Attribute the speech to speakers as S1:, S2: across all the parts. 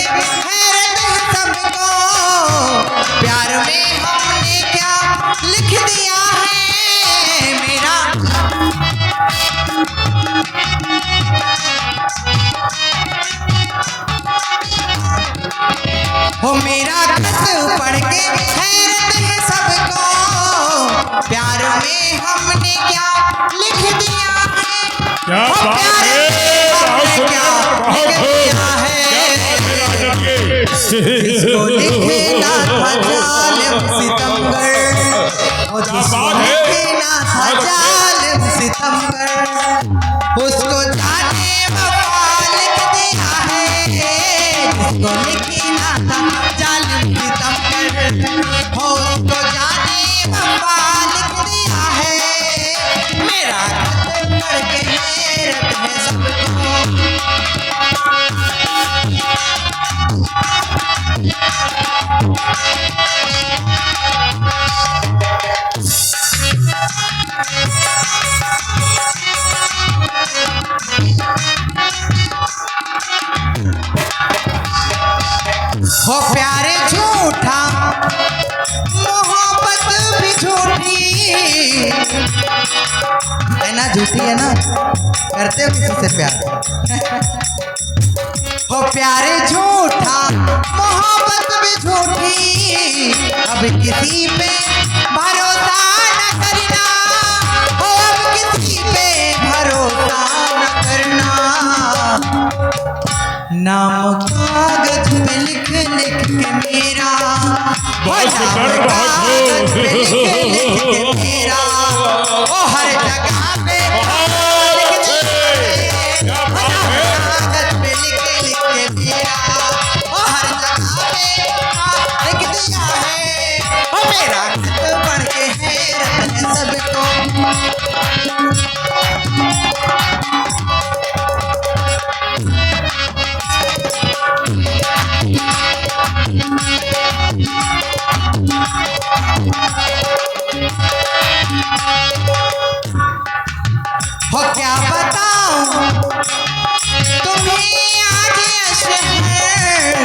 S1: हैरत है सबको, प्यार में हमने क्या लिख दिया है मेरा। हो मेरा खत पढ़ के हैरत है सबको, प्यार में हमने क्या लिख दिया है।
S2: क्या बात है,
S1: जिसको लिखे ना था जालिम सितमगर, जिसको लिखे ना था जालिम सितमगर, उसको जाने वफा लिख दिया है। जिसको लिखे ना था जालिम सितमगर, हो उसको जाने वफा लिख दिया है। मेरा खत पढ़ के हैरत है सबको। हो प्यारे झूठा, मोहब्बत भी झूठी है ना, झूठी है ना, करते हो किसी से प्यार। हो प्यारे झूठा, मोहब्बत भी झूठी, अब किसी पे भरोसा न करना। हो अब किसी पे भरोसा न करना। नाम कागज पे लिख लिख के मेरा, कागज पे लिख लिख के मेरा, ओ हर जगह पे कागज पे लिख लिख के मेरा, ओ हर जगह पे लिख दिया है। ओ मेरा खत पढ़ के हैरत है सबको। हो क्या बताऊं तुम्हें आज शहर,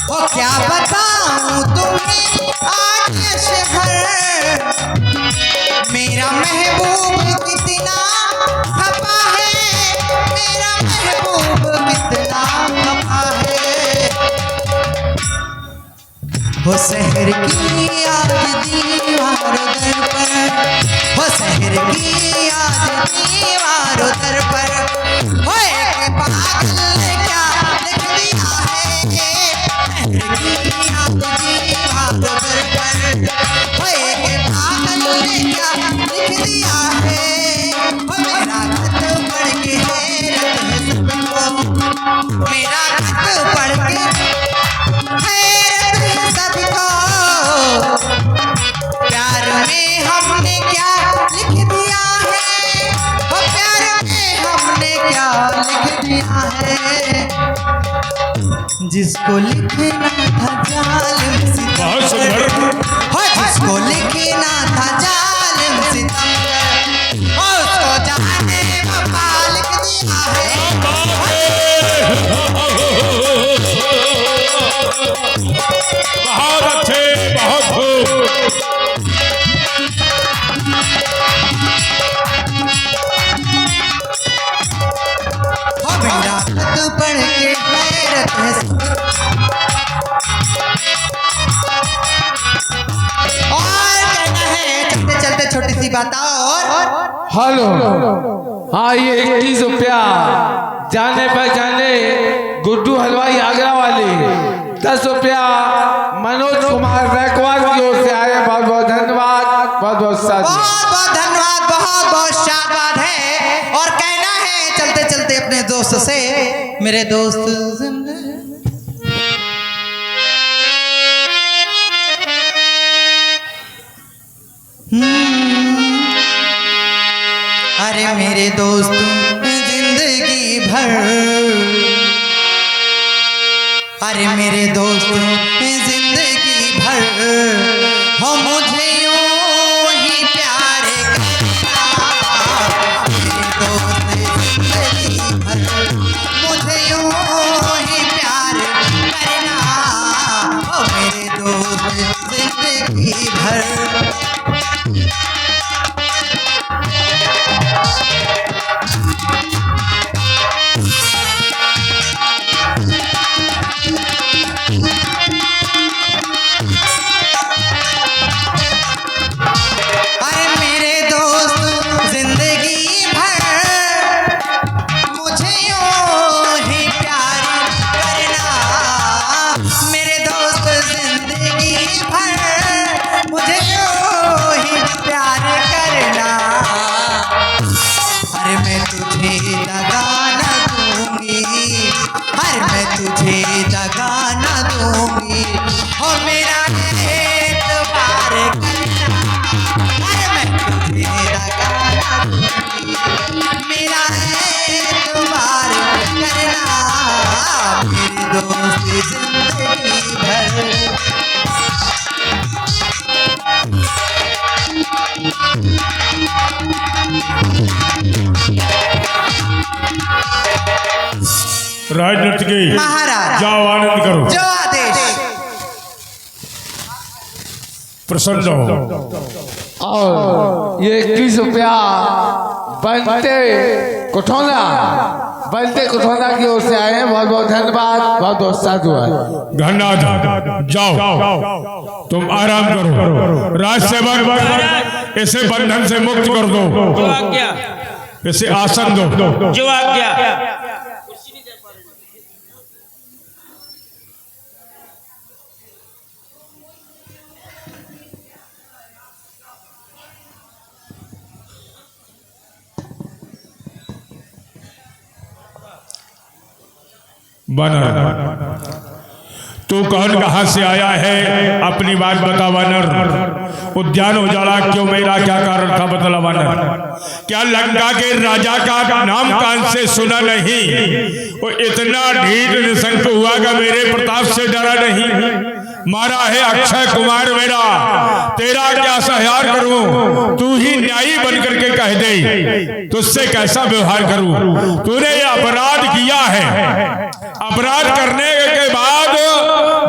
S1: हो क्या बताऊं तुम्हें आज शहर, मेरा महबूब कितना खफा है, मेरा महबूब कितना खफा है। हो शहर की याद दीवारों दर पर, हो शहर की याद दीवारों दर पर, हो एक पागल ने क्या लिख दिया है। शहर की याद दीवारों दर पर, हो एक पागल ने क्या लिख दिया है। हो मेरा खत पढ़ के हैरत है सबको, मेरा खत पढ़ के हैरत है सबको। प्यार में हमने क्या लिख दिया है, वो प्यार में हमने क्या लिख दिया है। जिसको लिखना था जालिम सितमगर, हो जिसको लिखना था जालिम सितमगर, उसको जाने वफा लिख दिया है।
S2: बहुत अच्छे, बहुत खूब।
S1: हो मेरा खत पढ़ के हैरत है सबको। और कहना है चलते चलते छोटी सी बात और
S3: हेलो, हाँ ये 21 रुपया जाने पहचाने गुड्डू हलवाई आगरा वाले, 10 रुपया मनोज कुमार बैकवाद की ओर से आए। बहुत बहुत धन्यवाद, बहुत बहुत
S1: बहुत बहुत धन्यवाद, बहुत बहुत शाबाश है। और कहना है चलते चलते अपने दोस्त से, मेरे दोस्त अरे मेरे दोस्त जिंदगी भर, अरे मेरे दोस्त जिंदगी भर, हो मुझे यूं ही प्यार करना। मेरे दोस्त जिंदगी भर, मुझे अरे मैं तुझे दगा न दूंगी हो मेरा एतबार करना, अरे मैं तुझे दगा न दूंगी मेरा एतबार करना, मेरी दोस्त जिंदगी भर।
S2: राजनीति की
S1: महाराज
S2: जाओ आनंद करो,
S1: जो आदेश।
S2: प्रसन्न हो।
S3: और ये 21 रुपया बनते कुठौना की ओर से आए हैं। बहुत बहुत धन्यवाद, बहुत बहुत साधु है।
S2: धन्यवाद। जाओ तुम आराम करो। राजसेवक इसे बंधन से मुक्त कर दो,
S4: जो आज्ञा,
S2: इसे आसन दो।
S4: जो आज्ञा।
S2: वानर, तू कौन कहां से आया है? अपनी बात बता वानर। उद्यान उजाड़ा क्यों मेरा क्या कारण था? बतला वानर। क्या लंका के राजा का नाम कान से सुना नहीं? वो इतना ढीठ निशंक हुआ कि मेरे प्रताप से डरा नहीं? मारा है अक्षय कुमार मेरा, तेरा क्या सहार करूं? तू ही न्यायी बन करके कह दे, तुझसे कैसा व्यवहार करूं? तूने ये अपराध किया है, अपराध करने के बाद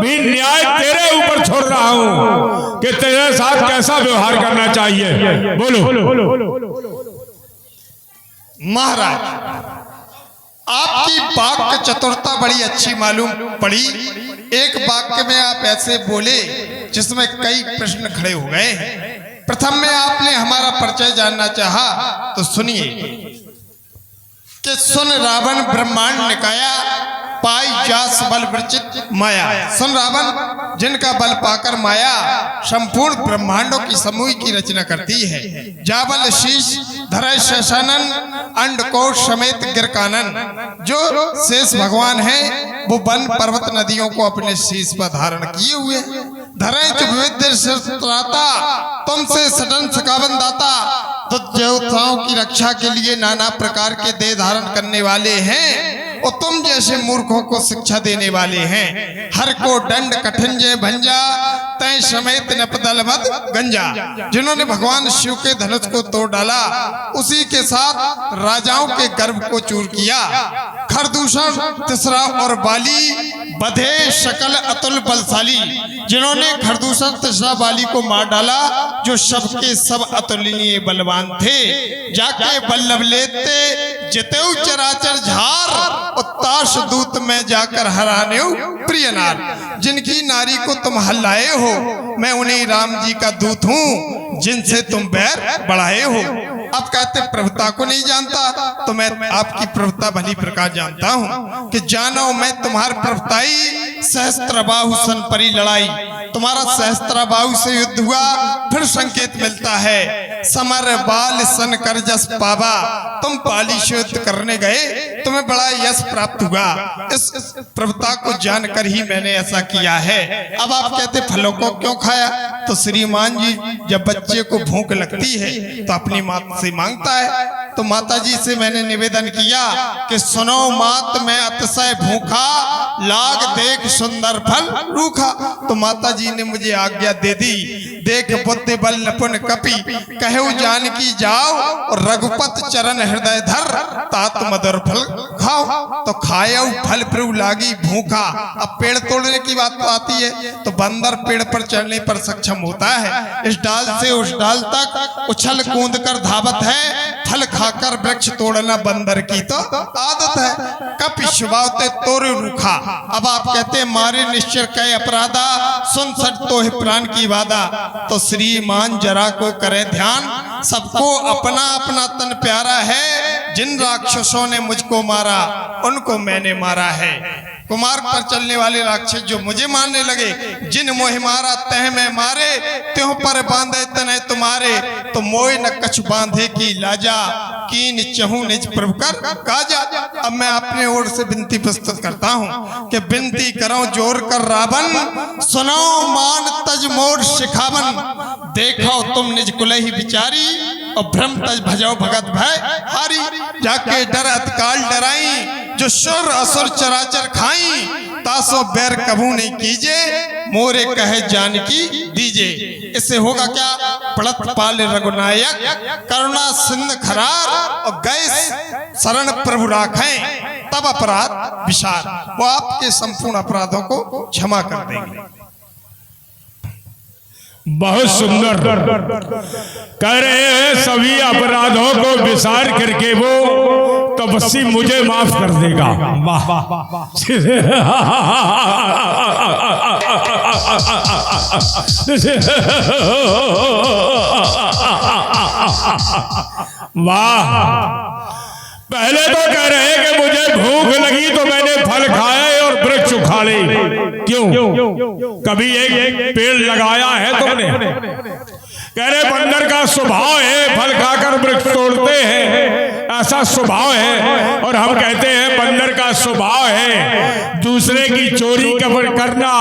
S2: भी न्याय तेरे ऊपर छोड़ रहा हूं कि तेरे साथ कैसा व्यवहार करना चाहिए। बोलो।
S5: महाराज, आपकी वाक्य चतुरता बड़ी अच्छी मालूम पड़ी। एक वाक्य में आप ऐसे बोले जिसमें कई प्रश्न खड़े हो गए। प्रथम में आपने हमारा परिचय जानना चाहा, तो सुनिए कि सुन रावण ब्रह्मांड निकाया, पाई जास बल विरचित माया। सुन रावण, जिनका बल पाकर माया संपूर्ण ब्रह्मांडों की समूह की रचना करती है। जाबल शीश धरय शशानन, अंडकोश समेत गिरकानन। जो शेष भगवान है वो वन पर्वत नदियों को अपने शीश पर धारण किए हुए। धरय त्राता, तुमसे सटन सकावन दाता। तो देवताओं की रक्षा के लिए नाना प्रकार के देह धारण करने वाले हैं और तुम जैसे मूर्खों को शिक्षा देने वाले हैं। हर को दंड कठिन जय भंजा, तय समेत नपदल मत गंजा। जिन्होंने भगवान शिव के धनुष को तोड़ डाला, उसी के साथ राजाओं के गर्भ को चूर किया। खरदूषण, तीसरा और बाली बधे शकल अतुल बलशाली। जिन्होंने खरदूषण तीसरा बाली को मार डाला, जो सबके सब अतुलनीय बलवान थे। जाके बल्लभ लेते जितेऊ चराचर झार, उत्ताश दूत में जाकर हराने प्रिय नार। जिनकी नारी को तुम हल्लाए हो, मैं उन्हीं राम जी का दूत हूँ जिनसे तुम बैर बढ़ाए हो। अब कहते प्रभुता को नहीं जानता, तो मैं आपकी प्रभुता भली प्रकार जानता हूँ कि जानो मैं तुम्हारी प्रभुताई सहस्त्र बाहु सन परी लड़ाई। तुम्हारा सहस्त्र बाहु से युद्ध हुआ, फिर संकेत मिलता है समर बाल सन कर जस पावा। तुम पाली से युद्ध करने गए, तुम्हें बड़ा यश प्राप्त हुआ। इस प्रभुता को जानकर ही मैंने ऐसा किया है। अब आप कहते फलों को क्यों खाया? तो श्रीमान जी जब बच्चे को भूख लगती है तो अपनी माँ से मांगता है। तो माता जी से मैंने निवेदन किया कि सुनो मात, मैं अतिशय भूखा, लाग देख सुंदर फल रूखा। तो माता जी ने मुझे आज्ञा दे दी, देख बुद्धि बल नपुन कपि, कहु जानकी जाओ और रघुपत चरण हृदय धर, तात मधुर फल खाओ। तो खायो फल प्रभु लागी भूखा। अब पेड़ तोड़ने की बात तो आती है, तो बंदर पेड़ पर चढ़ने पर सक्षम होता है। इस डाल से उस डाल तक उछल कूद कर धावत है, फल खाकर वृक्ष तोड़ना बंदर की तो आदत है। कपि शुभावते तोरे रूखा। अब आप कहते मारे निश्चय कई अपराधा, सुन सट तो है प्राण की वादा। तो श्रीमान जरा को करे ध्यान, सबको अपना अपना तन प्यारा है। जिन राक्षसों ने मुझको मारा उनको मैंने मारा है। कुमार पर चलने वाले राक्षस जो मुझे मारने लगे, जिन मोह मारा तह में मारे, त्यों पर बांधे तने तुम्हारे, तो मोह न कछु बांधे की लाजा, कीन चहु निज प्रभु कर काजा। अब मैं अपने ओर से विनती प्रस्तुत करता हूँ कि विनती करो जोर कर रावण, सुनो मान तज मोर शिखावन, देखो तुम निज कुलहि विचारी, और भ्रम तज भजो भगत भय हारी। जाके डर अतकाल डराई, जो सुर असुर चराचर खाई, तासो बैर कभू नहीं कीजे, मोरे कहे जानकी दीजे। इससे होगा क्या, पड़त पाल रघुनायक, करुणा सिंध खरार, और गए शरण प्रभु राखें, तब अपराध विशाल, वो आपके संपूर्ण अपराधों को क्षमा कर देंगे।
S2: बहुत सुंदर कह रहे हैं, सभी अपराधों को विसार करके वो तपस्वी मुझे माफ कर देगा। वाह वाह। पहले तो कह रहे हैं कि मुझे भूख लगी तो मैंने फल खाए और वृक्ष उखाड़े। क्यों? कभी एक पेड़ लगाया है तुमने? कह रहे बंदर का स्वभाव है फल खाकर वृक्ष तोड़ते हैं, ऐसा स्वभाव है। और हम कहते हैं बंदर का स्वभाव है दूसरे की चोरी करना,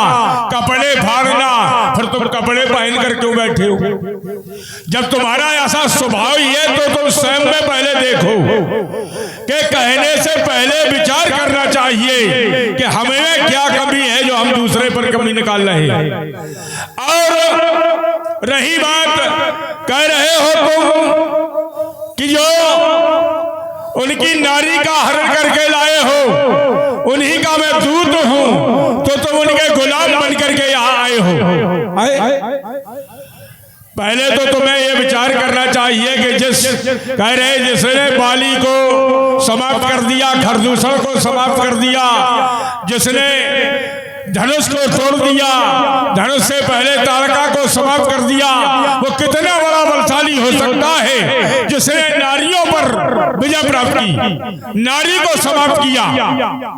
S2: कपड़े फाड़ना, फिर तुम कपड़े पहन कर क्यों बैठे हो? जब तुम्हारा ऐसा स्वभाव ही है तो तुम स्वयं में पहले देखो कि कहने से पहले विचार करना चाहिए कि हमें क्या कमी है जो हम दूसरे पर कमी निकाल रहे हैं। और रही बात, कह रहे हो तुम कि जो उनकी नारी का हरण करके लाए हो, उन्हीं का मैं दूत हूं, तो तुम उनके गुलाम बन करके यहाँ आए हो। पहले तो तुम्हें यह विचार करना चाहिए कि कह रहे जिसने बाली को समाप्त कर दिया, खरदूषण को समाप्त कर दिया, जिसने धनुष को तोड़ दिया, धनुष से पहले तारका को समाप्त कर दिया, वो कितना बड़ा बलशाली हो सकता है जिसने नारियों पर विजय प्राप्त की, नारी को समाप्त किया।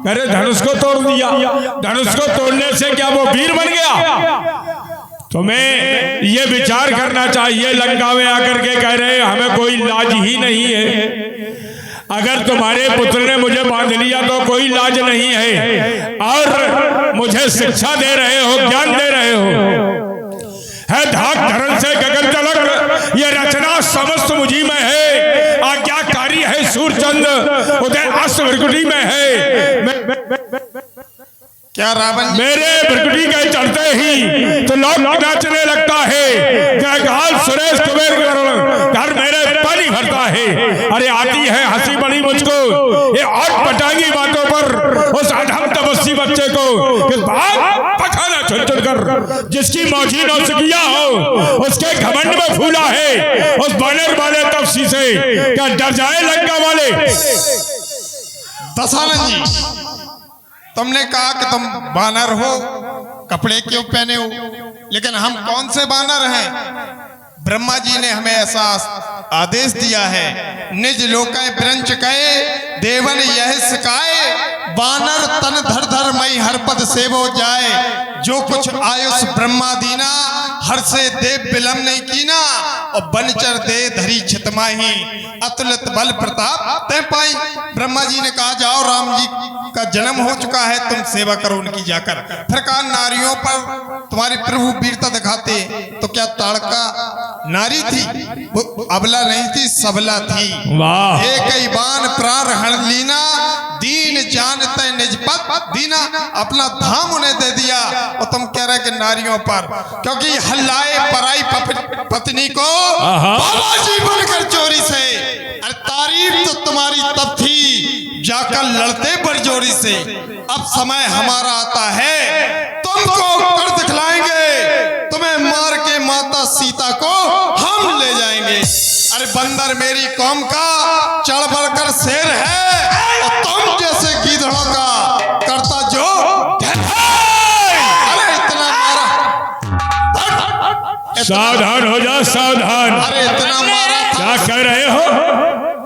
S2: अरे धनुष को तोड़ दिया, धनुष को तोड़ने से क्या वो वीर बन गया? तुम्हें ये विचार करना चाहिए। लंका में आकर के कह रहे हमें कोई लाज ही नहीं है। अगर तुम्हारे पुत्र ने मुझे बांध लिया तो कोई लाज नहीं है, और मुझे शिक्षा दे रहे हो, ज्ञान दे रहे हो। है धाक धरण से गगन तलक, ये रचना समस्त मुझी में है। आज्ञाकारी है सूरचंद, उदय अस्त भृकुटी में है।
S5: क्या रावण
S2: मेरे भृकुटी के चढ़ते ही तो लोग नाचने लगता है, सुरेश कुबेर घर मेरे पानी भरता है। अरे आती है हंसी बड़ी मुझको ये और पटांगी बातों पर, उस अधम तपस्वी बच्चे को पखाना चुन चुन कर जिसकी मौजी नौसिया हो उसके घमंड में फूला है। उस बानर वाले तपस्वी से क्या डर जाए लंका वाले?
S5: दशानन जी, तुमने कहा कि तुम बानर हो, कपड़े क्यों पहने हो, लेकिन हम कौन से बानर हैं? ब्रह्मा जी ने हमें ऐसा आदेश दिया है, निज लोकाय ब्रंच कहे देवन यह सिकाए, बानर तन धर धर मई हर पद सेवो जाए, जो कुछ आयुष ब्रह्मा दीना, हर से देव विलम नहीं कीना, और बनचर दे धरी छितमाही, अतुलित बल प्रताप तय पाई। ब्रह्मा जी ने कहा जाओ, राम जी का जन्म हो चुका है, तुम सेवा करो उनकी जाकर। फिर कहा नारियों पर तुम्हारे प्रभु वीरता दिखाते, तो क्या ताड़का नारी थी? वो अबला नहीं थी, सबला थी।
S2: वाह।
S5: एक ही बान प्राण हर लीना, दीन जानते निज पद दीना, अपना धाम उन्हें दे दिया। और तुम कह रहे कि नारियों पर, क्योंकि हल्लाए पराई पत्नी को बाबा जी बनकर चोरी से। अरे तारीफ तो तुम्हारी तब थी जाकर लड़ते बरजोरी से, अब समय हमारा आता है, तुमको कर दिखलाएंगे, तुम्हें मार के माता सीता को हम ले जाएंगे। अरे बंदर मेरी कौम का चढ़ बढ़कर शेर है, और तुम जैसे गीदड़ों का करता जो। अरे इतना मारा,
S2: सावधान हो जा, सावधान।
S5: अरे इतना मारा
S2: क्या कह रहे हो?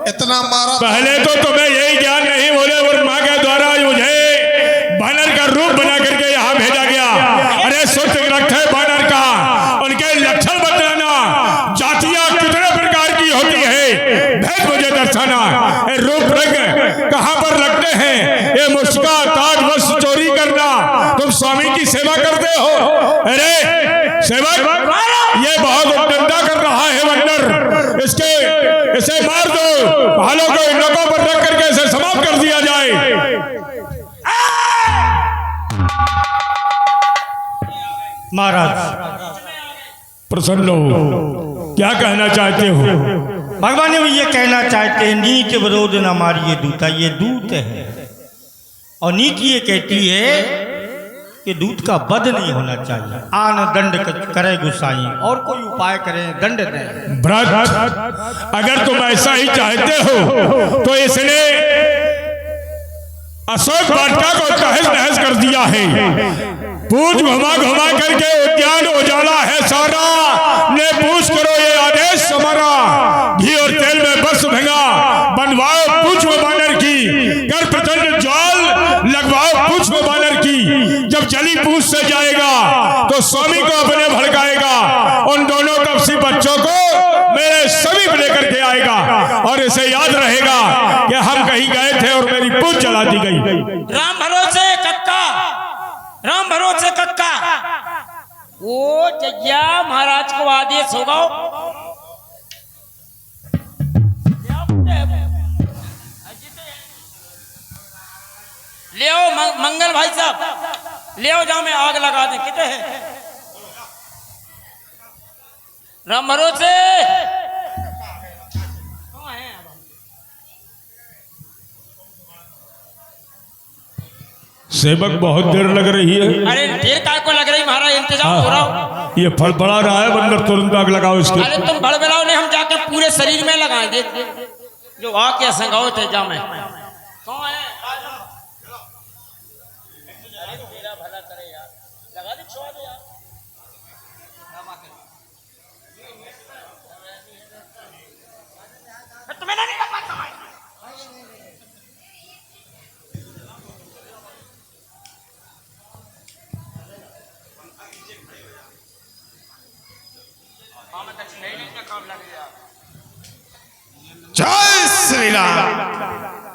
S5: इतना मारा।
S2: पहले तो तुम्हें यही ज्ञान नहीं बोले और माँ के द्वारा मुझे बानर का रूप बना करके यहाँ भेजा गया। अरे सोच रखे बानर का, उनके लक्षण बतलाना, जातियां कितने प्रकार की होती है, भेद मुझे दर्शाना। रूप रंग कहाँ पर लगते हैं, ये मुस्का ताज वस्त्र चोरी करना, तुम स्वामी की सेवा करते हो। अरे सेवक, ये बहुत उद्दंडा कर रहा है बंदर, इसे मार दो, भालों को इन लोगों पर रख करके इसे समाप्त कर दिया जाए।
S4: महाराज
S2: प्रसन्न हो, क्या कहना चाहते हो?
S4: भगवान ने ये कहना चाहते हैं, नीच विरोध न मारिए दूता, ये दूत है। और नीति ये कहती है कि दूत का वध नहीं होना चाहिए। आन दंड करे गुसाई, और कोई उपाय करें, दंड दें।
S2: भ्रत, अगर तुम ऐसा ही चाहते हो तो इसने अशोक वाटिका को तहस नहस कर दिया है। पूछ घुमा घुमा करके उद्यान उजाला है सारा, ने पूछ करो ये आदेश हमारा। घी और तेल में बस भंगा, बनवाओ पूछ में बानर की, कर प्रचंड ज्वाल लगवाओ पूछ में बानर की। जब जली पूछ से जाएगा तो स्वामी को अपने भड़काएगा, उन दोनों तपसी बच्चों को मेरे समीप लेकर के आएगा, और इसे याद रहेगा कि हम कहीं गए थे और मेरी पूछ जला दी गई।
S6: राम भरोसे कक्का, राम भरोसे कक्का। वो जज्ञा महाराज को आदेश होगा, ले आओ मंगल भाई साहब, ले आओ, जाओ मैं आग लगा दें। कितने हैं राम भरोसे?
S2: सेवक, बहुत देर लग रही है।
S6: अरे देर काय को लग रही महाराज, इंतजाम हो रहा हो।
S2: ये फड़फड़ा रहा है बंदर, तुरंत आग लगाओ इसके।
S6: अरे तुम बड़बड़ाओ ने, हम जाके पूरे शरीर में लगाए दे, जो आके संगाओ थे जा में। कौन है? तेरा भला करे यार, लगा दे, छोड़ दे यार। तुम्हें नहीं लगा पाता।
S5: जय श्री राम।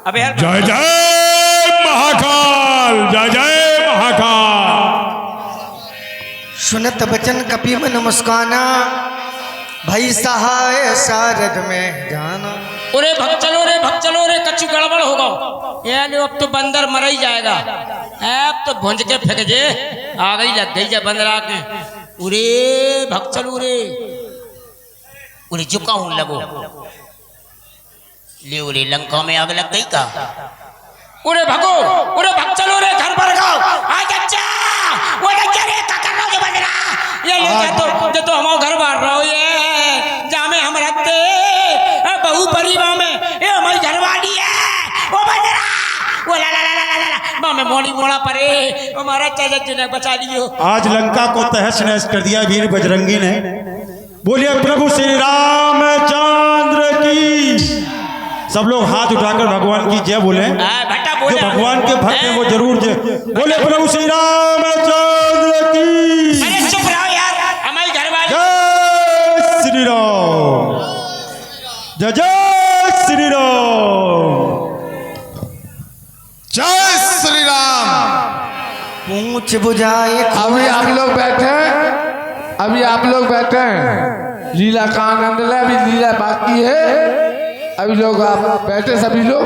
S6: अबे यार,
S2: जय जय महाकाल, जय जय महाकाल।
S1: सुनत बचन कपि में नमस्काना, भाई सहाय शारद में जाना।
S6: अरे भग चलो रे, कच्ची गड़बड़ होगा। ये लो, अब तो बंदर मर ही जाएगा। अब तो भुंज के फेंक जे, आ गई लग गई जब बंदर आके। उरे भग चलो रे, उरे झुका हूं लगो ले, उरे लंका में आग लग गई का। उरे भगो, उरे भग चलो रे, घर पर गाओ। आ जा वो जा रे, का कर रहा हो बंदरा? ये ले तो हम घर बाहर रहो, ये जामे हम रहते बहु परिवार में, ये हमारी घरवाली है। वो बंदरा, वो ला ला ला ला ला ला मामे मोड़ी मोड़ा परे, हमारा चाचा जी ने बचा लियो।
S4: आज लंका को तहस नहस कर दिया वीर बजरंगी ने। बोलिए प्रभु श्री रामचंद्र की। सब लोग हाथ उठाकर भगवान की जय बोले।
S6: भट्टा
S4: जो
S6: बोले,
S4: भगवान के भक्त हैं वो जरूर जय बोले। प्रभु श्री रामचंद्र की।
S6: अरे चुप रहो यार, हमारी घरवाली।
S4: जय श्री राम, जय जय श्री राम,
S5: जय श्री राम।
S1: पूछ बुझाए।
S3: अभी आप लोग बैठे, अभी आप लोग बैठे, लीला का आनंद ले, अभी लीला बाकी है। अभी लोग आप बैठे, सभी लोग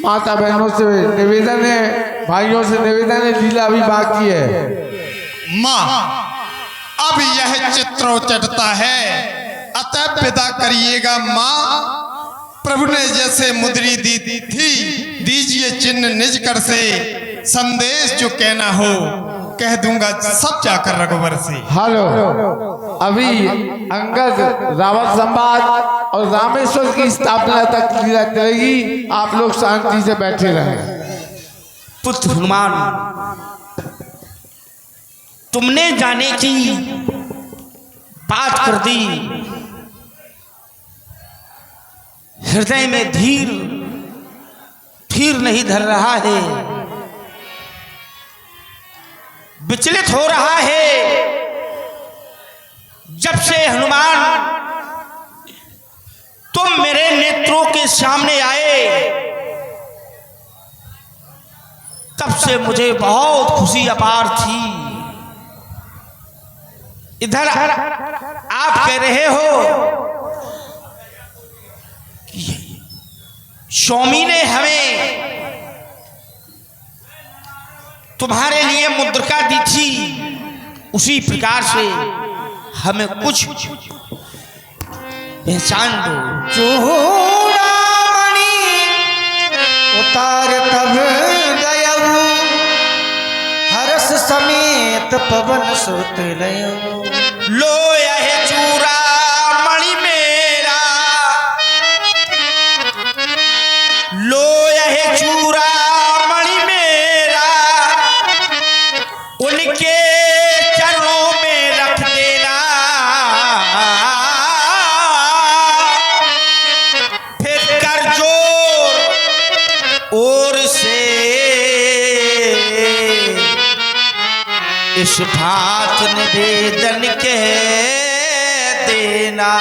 S3: माता बहनों से निवेदन है, भाइयों से निवेदन है, लीला अभी बाकी है।
S5: माँ, अब यह चित्रोचटता है, अतः विदा करिएगा माँ। प्रभु ने जैसे मुद्री दी थी, दीजिए चिन्ह निज कर से। संदेश जो कहना हो कह दूंगा सब जाकर रघुवर से।
S3: हेलो, अभी अंगद रावण संवाद और रामेश्वर की स्थापना तक लीला चलेगी। आप लोग शांति से बैठे रहें।
S4: पुत्र हनुमान, तुमने जाने की बात कर दी।
S6: हृदय में धीर नहीं धर रहा है, विचलित हो रहा है। जब से हनुमान तुम मेरे नेत्रों के सामने आए, तब से मुझे बहुत खुशी अपार थी। इधर आप कह रहे हो कि स्वामी ने हमें तुम्हारे लिए मुद्रिका दी थी, उसी प्रकार से हमें कुछ पहचान दो।
S1: चूड़ामणि उतार तब गयऊ, हरस समेत पवन सुत लयऊ।
S6: लो यह चूड़ामणि मेरा, लो यह चूड़ामणि मेरा, उनके चरणों में रख देना। फिर कर जोर और से इस भात निवेदन कह देना।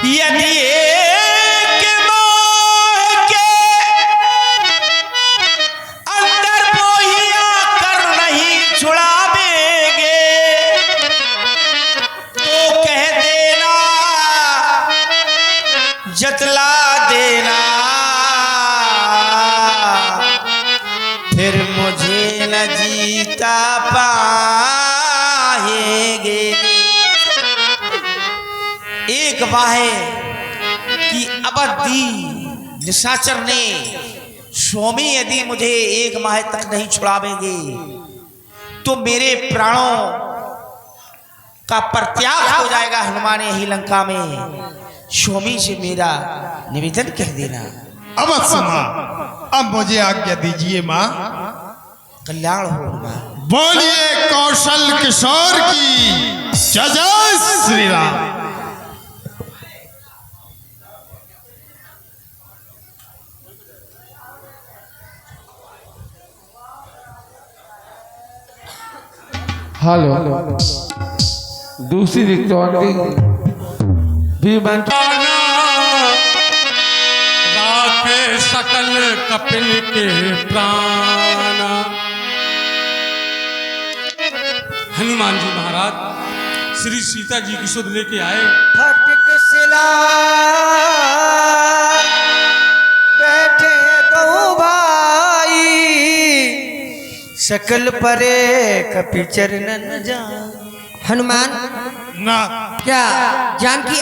S6: यदि एक मोह के अंदर बोहिया कर नहीं छुड़ावेंगे, तो कह देना, जतला देना। फिर मुझे न जीता पाएंगे। एक बाहे की अवधि निशाचर ने, स्वामी यदि मुझे एक माह तक नहीं छुड़ावेंगे तो मेरे प्राणों का परित्याग हो जाएगा हनुमान यही लंका में। स्वामी से मेरा निवेदन कह देना।
S5: अवश्य माँ, अब मुझे आज्ञा दीजिए माँ।
S6: कल्याण हो हनुमान।
S5: बोलिए कौशल किशोर की जय जय श्री राम।
S3: हेलो, दूसरी रिकॉर्डिंग भी बन
S2: राखे सकल कपिल के प्राण। हनुमान जी महाराज श्री सीता जी की सुध लेके आए।
S1: फटक सिला बैठे दो भाई, सकल परे कपि चरणन जान। हनुमान,
S5: ना
S1: क्या जानकी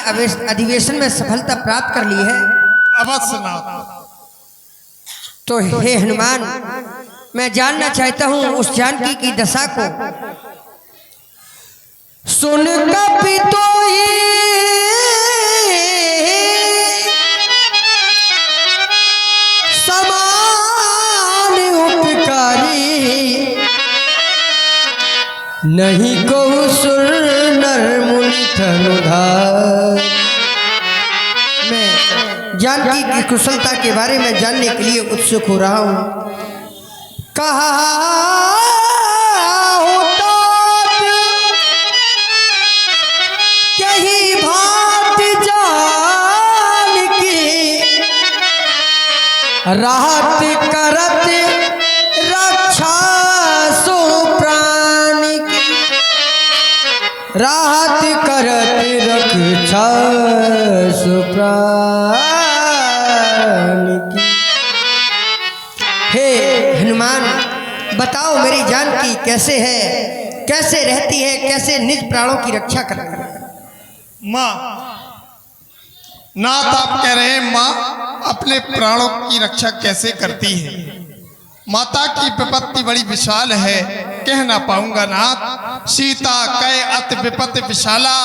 S1: अधिवेशन में सफलता प्राप्त कर ली है?
S5: अवश्य ना।
S1: तो हे हनुमान, मैं जानना चाहता हूँ उस जानकी की दशा को। सुन कपि तो ही समान उपकारी, नहीं को सुर नर मुनि धनुधार। मैं जानकी की कुशलता के बारे में जानने के लिए उत्सुक हो रहा हूँ। कहा होता यही भात जानकी, राहत करत रक्षा सो प्राण की, राहत करत रक्षा सो प्राण की। हे हनुमान, बताओ मेरी जानकी कैसे है, कैसे रहती है, कैसे निज प्राणों की रक्षा करती है?
S5: माँ, नाथ आप कह रहे हैं माँ अपने प्राणों की रक्षा कैसे करती है। माता की विपत्ति बड़ी विशाल है, कह ना पाऊंगा नाथ। सीता कहे अति विपत्ति विशाला,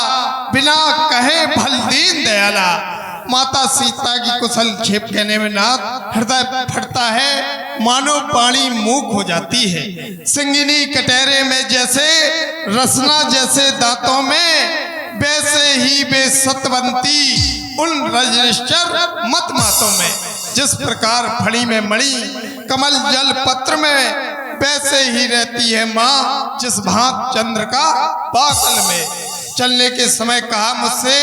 S5: बिना कहे भल दीन दयाला। माता सीता की कुशल क्षेप कहने में नाथ हृदय फटता है, मानो पानी मूक हो जाती है। सिंगिनी कटहरे में जैसे, रसना जैसे दांतों में, वैसे ही वे सतवंती उन रजनिश्चर मत मातों में, जिस प्रकार फड़ी में मणि कमल जल पत्र में वैसे ही रहती है माँ जिस भांत चंद्र का बाकल में। चलने के समय कहा मुझसे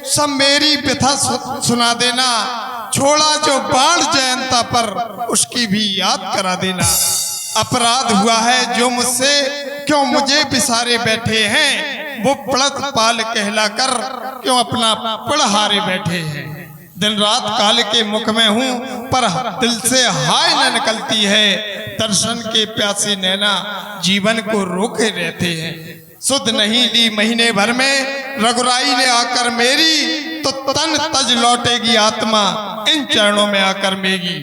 S5: सब मेरी व्यथा सुना देना, छोड़ा जो बाण जयंता पर उसकी भी याद करा देना। अपराध हुआ है जो मुझसे क्यों मुझे बिसारे बैठे हैं, वो पड़त पाल कहलाकर क्यों अपना पढ़हारे बैठे हैं। दिन रात काल के मुख में हूँ पर दिल से हाय न निकलती है, दर्शन के प्यासे नैना जीवन को रोके रहते हैं। सुध नहीं ली महीने भर में रघुराई ने आकर मेरी, तो तन तज लौटेगी आत्मा इन चरणों में आकर मेरी।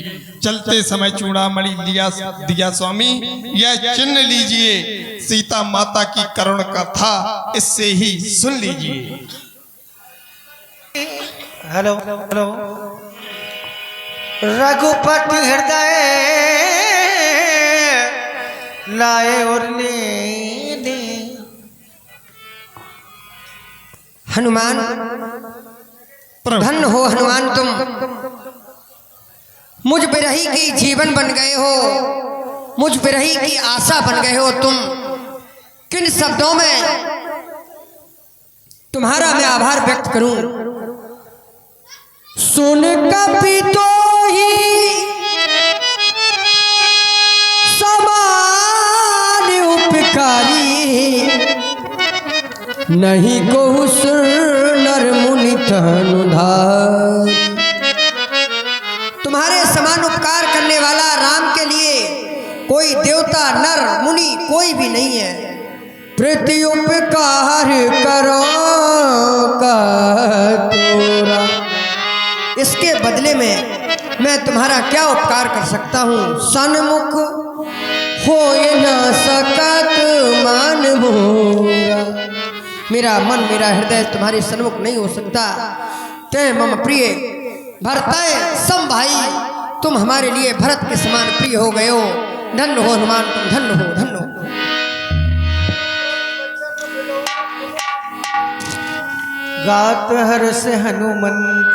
S5: चलते समय चूड़ामणि लिया दिया स्वामी, यह चिन्ह लीजिए सीता माता की करुण कथा इससे ही सुन लीजिए।
S7: हेलो हेलो रघुपति हृदय लाए और ले
S1: हनुमान, धन्य हो हनुमान, तुम मुझ बिरही की जीवन बन गए हो, मुझ बिरही की आशा बन गए हो तुम। किन शब्दों में तुम्हारा मैं आभार व्यक्त करूं। सुन कपि तो ही समान उपकारी, नहीं को नर मुनि तनुधार। तुम्हारे समान उपकार करने वाला राम के लिए कोई देवता नर मुनि कोई भी नहीं है। प्रति उपकार करो का तोरा, इसके बदले में मैं तुम्हारा क्या उपकार कर सकता हूँ। सन्मुख हो न सकत मान मोरा, मेरा मन मेरा हृदय तुम्हारे सन्मुख नहीं हो सकता। ते मम प्रिय भरताए सम भाई, तुम हमारे लिए भरत के समान प्रिय हो गए हो। धन्य हो हनुमान, तुम धन्य हो, धन्य हो।
S7: गात हर्ष हनुमंत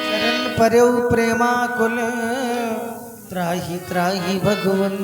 S7: चरण परौ प्रेमा कुल, त्राहि त्राहि भगवन।